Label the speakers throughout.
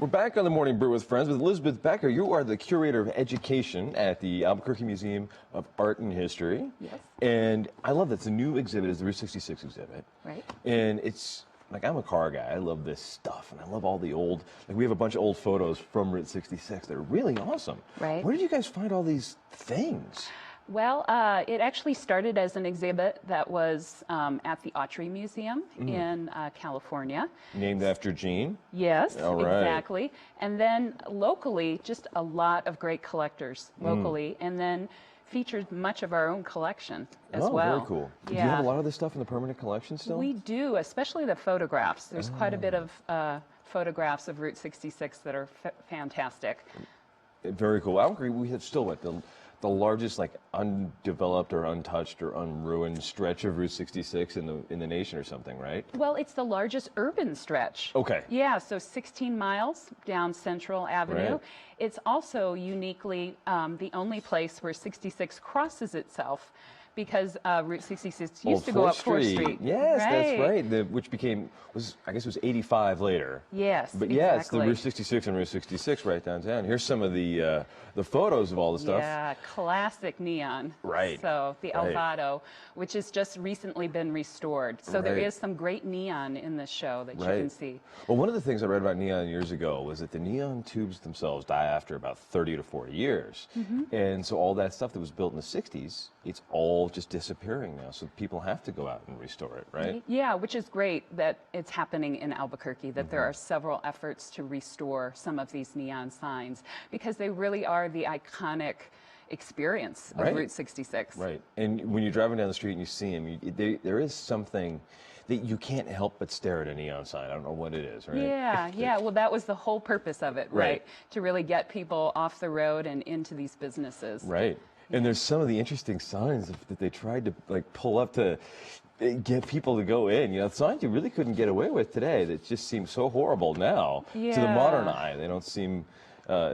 Speaker 1: We're back on the Morning Brew with Friends with Elizabeth Becker. You are the curator of education at the Albuquerque Museum of Art and History.
Speaker 2: Yes.
Speaker 1: And I love that. It's a new exhibit. It's the Route 66 exhibit.
Speaker 2: Right.
Speaker 1: And it's, like, I'm a car guy. I love this stuff. And I love all the old, like, we have a bunch of old photos from Route 66 that are really awesome.
Speaker 2: Right.
Speaker 1: Where did you guys find all these things?
Speaker 2: Well, it actually started as an exhibit that was at the Autry Museum in California.
Speaker 1: Named after Gene?
Speaker 2: Yes,
Speaker 1: All right.
Speaker 2: exactly. And then locally, just a lot of great collectors locally, and then featured much of our own collection as well.
Speaker 1: Very cool.
Speaker 2: Yeah.
Speaker 1: Do you have a lot of this stuff in the permanent collection still?
Speaker 2: We do, especially the photographs. There's quite a bit of photographs of Route 66 that are fantastic.
Speaker 1: Very cool. Albuquerque, we have still what, the largest, like, undeveloped or untouched or unruined stretch of Route 66 in the nation or something, right?
Speaker 2: Well, it's the largest urban stretch.
Speaker 1: Okay.
Speaker 2: Yeah, so 16 miles down Central Avenue.
Speaker 1: Right.
Speaker 2: It's also uniquely the only place where 66 crosses itself, because Route 66 used to go up 4th Street.
Speaker 1: Yes,
Speaker 2: right.
Speaker 1: that's right. Which became, I guess it was 85 later.
Speaker 2: Yes,
Speaker 1: But
Speaker 2: exactly.
Speaker 1: yeah, it's the Route 66 and Route 66 right downtown. Here's some of the photos of all the stuff.
Speaker 2: Yeah, classic neon.
Speaker 1: Right.
Speaker 2: So the
Speaker 1: Right.
Speaker 2: Alvado, which has just recently been restored. So there
Speaker 1: Right.
Speaker 2: is some great neon in this show that you
Speaker 1: Right.
Speaker 2: can see.
Speaker 1: Well, one of the things I read about neon years ago was that the neon tubes themselves die after about 30 to 40 years. And so all that stuff that was built in the 60s, it's all just disappearing now. So people have to go out and restore it, right?
Speaker 2: Yeah, which is great that it's happening in Albuquerque, that there are several efforts to restore some of these neon signs, because they really are the iconic experience of
Speaker 1: Right.
Speaker 2: Route 66.
Speaker 1: Right. And when you're driving down the street and you see them, there is something that you can't help but stare at a neon sign. I don't know what it is, right?
Speaker 2: Yeah, yeah. Well, that was the whole purpose of it,
Speaker 1: Right.
Speaker 2: right? To really get people off the road and into these businesses.
Speaker 1: Right. And there's some of the interesting signs that they tried to, like, pull up to get people to go in. You know, signs you really couldn't get away with today that just seem so horrible now to the
Speaker 2: Yeah.
Speaker 1: modern eye. They don't seem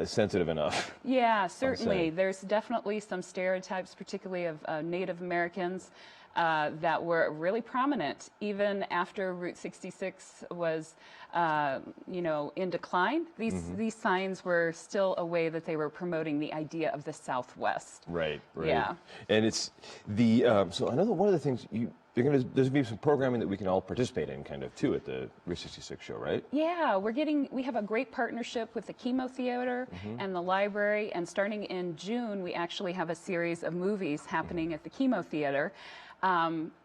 Speaker 1: sensitive enough.
Speaker 2: Yeah, certainly.
Speaker 1: say.
Speaker 2: There's definitely some stereotypes, particularly of Native Americans, that were really prominent even after Route 66 was, in decline. These signs were still a way that they were promoting the idea of the Southwest.
Speaker 1: Right. Right.
Speaker 2: Yeah.
Speaker 1: And it's the so I know that one of the things there's going to be some programming that we can all participate in, kind of, too, at the Route 66 show, right?
Speaker 2: Yeah, we have a great partnership with the Chemo Theater and the library, and starting in June, we actually have a series of movies happening at the Chemo Theater,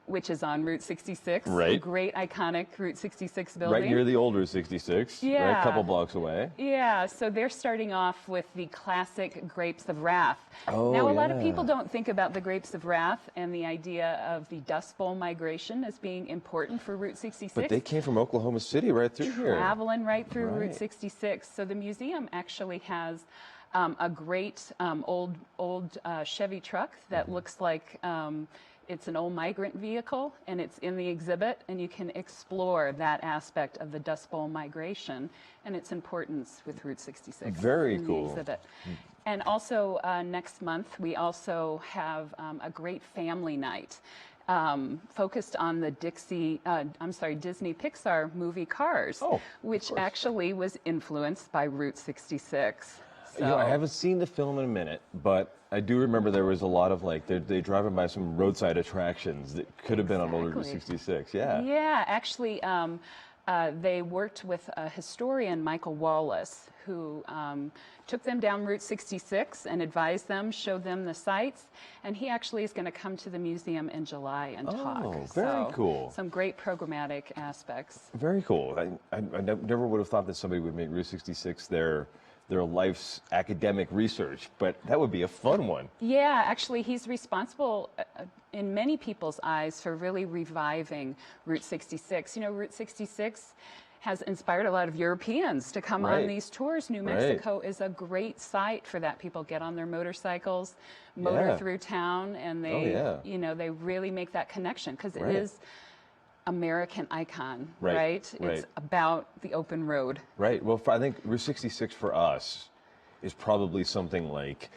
Speaker 2: which is on Route 66.
Speaker 1: Right.
Speaker 2: A great, iconic Route 66 building.
Speaker 1: Right near the old Route 66, right,
Speaker 2: Yeah.
Speaker 1: a couple blocks away.
Speaker 2: Yeah, so they're starting off with the classic Grapes of Wrath.
Speaker 1: Oh,
Speaker 2: now, a lot of
Speaker 1: yeah.
Speaker 2: people don't think about the Grapes of Wrath and the idea of the Dust Bowl migration as being important for Route 66.
Speaker 1: But they came from Oklahoma City right through here.
Speaker 2: Traveling right through
Speaker 1: Right.
Speaker 2: Route 66. So the museum actually has a great old Chevy truck that looks like it's an old migrant vehicle, and it's in the exhibit, and you can explore that aspect of the Dust Bowl migration and its importance with Route 66.
Speaker 1: Very
Speaker 2: in
Speaker 1: cool.
Speaker 2: The exhibit. And also next month, we also have a great family night. Focused on the Disney Pixar movie Cars,
Speaker 1: Oh, of
Speaker 2: which
Speaker 1: course.
Speaker 2: actually was influenced by Route 66.
Speaker 1: You know, I haven't seen the film in a minute, but I do remember there was a lot of, like, they driving by some roadside attractions that could have been on old Route
Speaker 2: Exactly.
Speaker 1: 66. Yeah.
Speaker 2: Yeah, actually, they worked with a historian, Michael Wallace, who took them down Route 66 and advised them, showed them the sights, and he actually is going to come to the museum in July and talk.
Speaker 1: Oh, very cool.
Speaker 2: Some great programmatic aspects.
Speaker 1: Very cool. I never would have thought that somebody would make Route 66 their life's academic research, but that would be a fun one.
Speaker 2: Yeah, actually, he's responsible in many people's eyes for really reviving Route 66. You know, Route 66 has inspired a lot of Europeans to come
Speaker 1: Right.
Speaker 2: on these tours. New Mexico is a great site for that. People get on their motorcycles, motor
Speaker 1: Yeah.
Speaker 2: through town, and they, they really make that connection, because
Speaker 1: Right.
Speaker 2: it is American icon,
Speaker 1: Right,
Speaker 2: right?
Speaker 1: right.
Speaker 2: It's about the open road.
Speaker 1: Right. Well, I think Route 66 for us is probably something like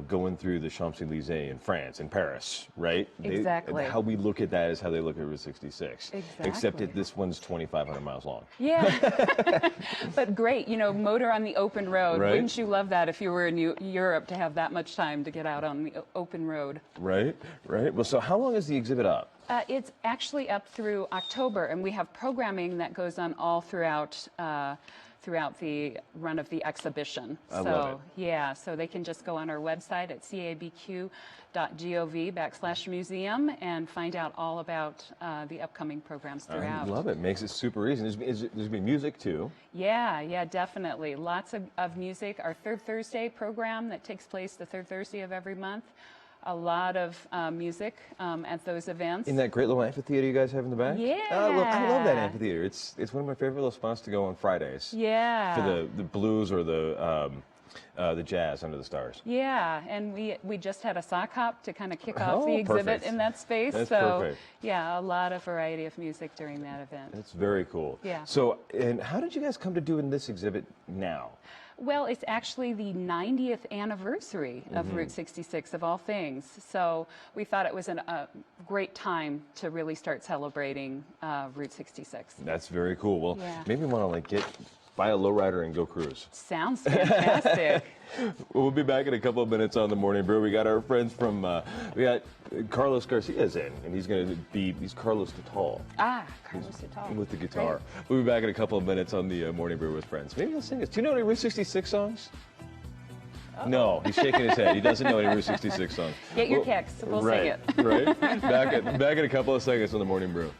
Speaker 1: going through the Champs-Élysées in France, in Paris, right?
Speaker 2: Exactly.
Speaker 1: How we look at that is how they look at Route 66.
Speaker 2: Exactly.
Speaker 1: Except that this one's 2,500 miles long.
Speaker 2: Yeah. But great, motor on the open road.
Speaker 1: Right.
Speaker 2: Wouldn't you love that if you were in Europe to have that much time to get out on the open road?
Speaker 1: Right, right. Well, so how long is the exhibit up?
Speaker 2: It's actually up through October, and we have programming that goes on all throughout the run of the exhibition.
Speaker 1: I love it.
Speaker 2: Yeah, so they can just go on our website at cabq.gov/museum and find out all about the upcoming programs throughout.
Speaker 1: I love it. Makes it super easy. There's going to be music too.
Speaker 2: Yeah, definitely. Lots of music. Our Third Thursday program that takes place the third Thursday of every month. A lot of music at those events.
Speaker 1: In that great little amphitheater you guys have in the back?
Speaker 2: Yeah.
Speaker 1: I love that amphitheater. It's one of my favorite little spots to go on Fridays.
Speaker 2: Yeah.
Speaker 1: For the blues or the jazz under the stars.
Speaker 2: Yeah, and we just had a sock hop to kind of kick off the exhibit
Speaker 1: perfect.
Speaker 2: in that space.
Speaker 1: That's
Speaker 2: so
Speaker 1: perfect.
Speaker 2: Yeah, a lot of variety of music during that event.
Speaker 1: That's very cool.
Speaker 2: Yeah.
Speaker 1: So, and how did you guys come to doing this exhibit now?
Speaker 2: Well, it's actually the 90th anniversary of Route 66, of all things. So we thought it was a great time to really start celebrating Route 66.
Speaker 1: That's very cool. Well,
Speaker 2: Yeah.
Speaker 1: maybe you want to buy a lowrider and go cruise.
Speaker 2: Sounds fantastic.
Speaker 1: We'll be back in a couple of minutes on the Morning Brew. We got our friends from, we got Carlos Garcia's in, and he's Carlos Tatal.
Speaker 2: Carlos Tatal.
Speaker 1: With the guitar.
Speaker 2: Great.
Speaker 1: We'll be back in a couple of minutes on the Morning Brew with friends. Maybe he'll sing us. Do you know any Route 66 songs? No, he's shaking his head. He doesn't know any Route 66 songs.
Speaker 2: Get your kicks. We'll sing it.
Speaker 1: Right. Back in a couple of seconds on the Morning Brew.